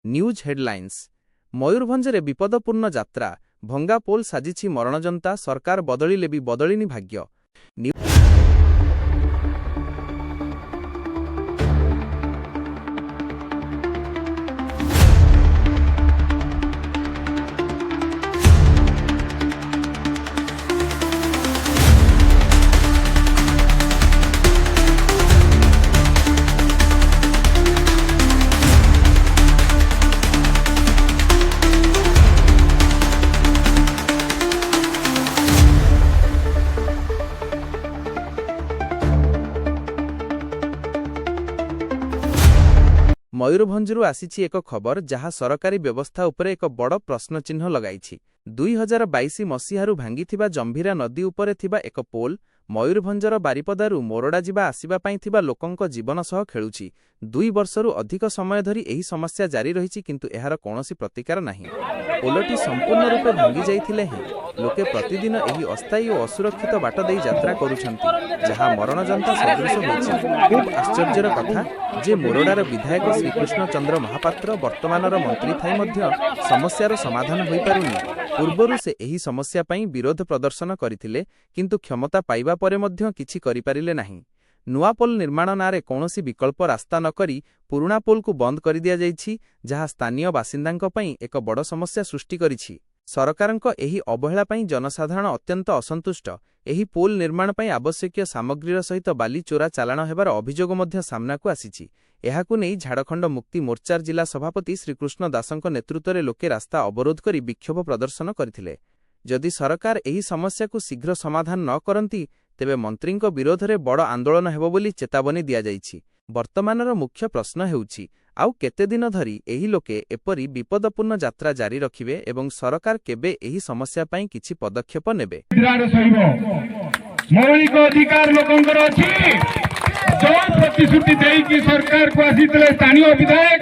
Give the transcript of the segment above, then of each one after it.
News headlines Mayurbhanj रे विपदपूर्ण यात्रा भंगा पोल साजिछि मरणजंता सरकार बदलिले भी बदलिनी भाग्य। मयूरभंजरू आसीछि एक खबर जहाँ सरकारी व्यवस्था उपरे एक बड़ प्रश्नचिह्न लगाइछि। 2022 मसीहारू भांगिथिबा जंभीरा नदी उपरे थिबा एक पोल मयूरभंजर बारिपदारू मोरडा जिबा आसिबा पई थिबा लोकंक जीवन सह खेलुछि। 2 वर्षरू अधिक समय धरी एही समस्या जारी रहिछि किंतु एहार कोनोसी प्रतिकार नाही। पोलटी संपूर्ण रूपे भांगी जाइथिले हे लोके प्रतिदिन एही अस्थायी और असुरक्षित बाट देई यात्रा करूछंती जहाँ मरणजंता सदृश होइछि। खूब आश्चर्यर कथा जे मोरडार विधायक श्रीकृष्ण चंद्र महापात्र वर्तमानर मंत्री थाई मध्य समस्यार समाधान होई पारुनी। पूर्वरु से एही समस्या पई विरोध प्रदर्शन करिथिले किंतु क्षमता पाइबा परे मध्य किछि करि पारिले नाही। नुआ पोल निर्माण नारे कौनसी विकल्प रास्ता न करी पुराना पोल को बंद कर दिया जाइछि जहाँ स्थानीय बासिंदांक पई एक बड़ समस्या सृष्टि करिछि। सरकारंक एही अवहेला पई जनसाधारण अत्यंत असंतुष्ट। एही पोल निर्माण पई आवश्यक सामग्रीर सहित बाली चोरा चालाण हेबार अभियोग मध्य सामनाकु आसीछि। एहाकु नै झारखंड मुक्ति मोर्चार जिला सभापति श्रीकृष्ण दासंक नेतृत्वरे लोके रास्ता अवरोध करी विक्षोभ प्रदर्शन करथिले। जदि सरकार एही समस्या को शीघ्र समाधान न करंती तेबे मंत्रींक विरोधरे बड़ आंदोलन हेबो बोली चेतावनी दिया जाइछि। वर्तमानर मुख्य प्रश्न हेउछि आउ केते दिन धरी एही लोके एपरी विपदपूर्ण यात्रा जारी रखिबे एवं सरकार केबे एही समस्या पई किछि पदक्षेप नेबे। मौलिक अधिकार लोकंकर अछि जो प्रतिश्रुति देई कि सरकार को आसीतले स्थानीय विधायक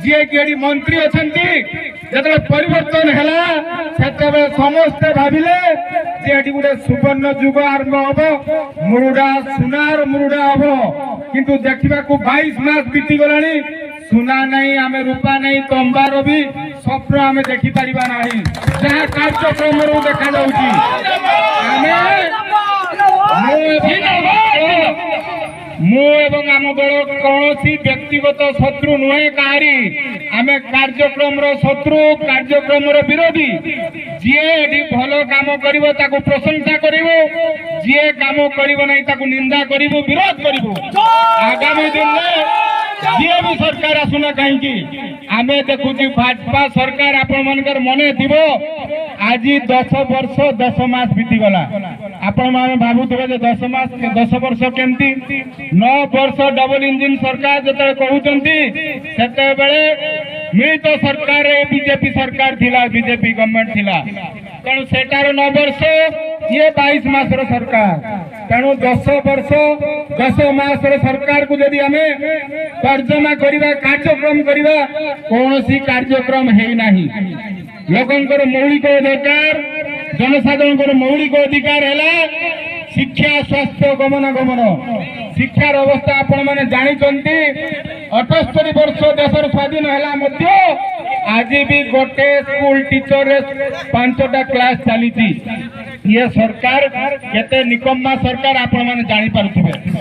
जे केडी मंत्री अछंती जतले परिवर्तन हैला सेतबे समस्त भाबिले जे एटी गुडे सुवर्ण युग आरंभ हबो मुरुडा सुनार मुरुडा हबो किंतु देखिबा को 22 मास बीती गलानी सुना नहीं आमे रूपा नहीं तंबार भी स्वप्न आमे देखि परिबा नाही जहा कार्यक्रम रो देखा जाउची मु एवं आम दल कौनसी व्यक्तिगत शत्रु नुहे कहारी आमे कार्यक्रम रो शत्रु कार्यक्रम रो विरोधी जी भल काम करिवो ताको प्रशंसा करिवो जी काम करिवो नहीं ताको निंदा करिवो विरोध करिवो। आगामी दिन में जी भी सरकार आसुना कहीं आमे देखु भाजपा सरकार आपण मानकर मने थिबो आज 10 वर्ष 10 मास बीती गला आपण माने भाबुथबे जे 10 वर्ष केमती 9 वर्ष डबल इंजिन सरकार जते कहउचंती सेते बेले मिलित सरकार रे बीजेपी सरकार थिला बीजेपी गवर्नमेंट थिला तेणु सेटार 9 वर्ष ये 22 मास रो सरकार तेणु 10 वर्ष 10 मास रो सरकार को यदि हमें तर्जमा करिबा कार्यक्रम करिबा कोनोसी कार्यक्रम हेई नाही। लोकंकर मौलिक अधिकार जनसाधारण मौलिक अधिकार हैला शिक्षा स्वास्थ्य गमनागमन शिक्षार अवस्था आपण माने जानी 78 वर्ष देशर स्वाधीन हैला मध्य आज भी गोटे स्कूल टीचर 5टा क्लास चली ये सरकार केते निकम्मा सरकार आपण माने जानी पारुथिबे।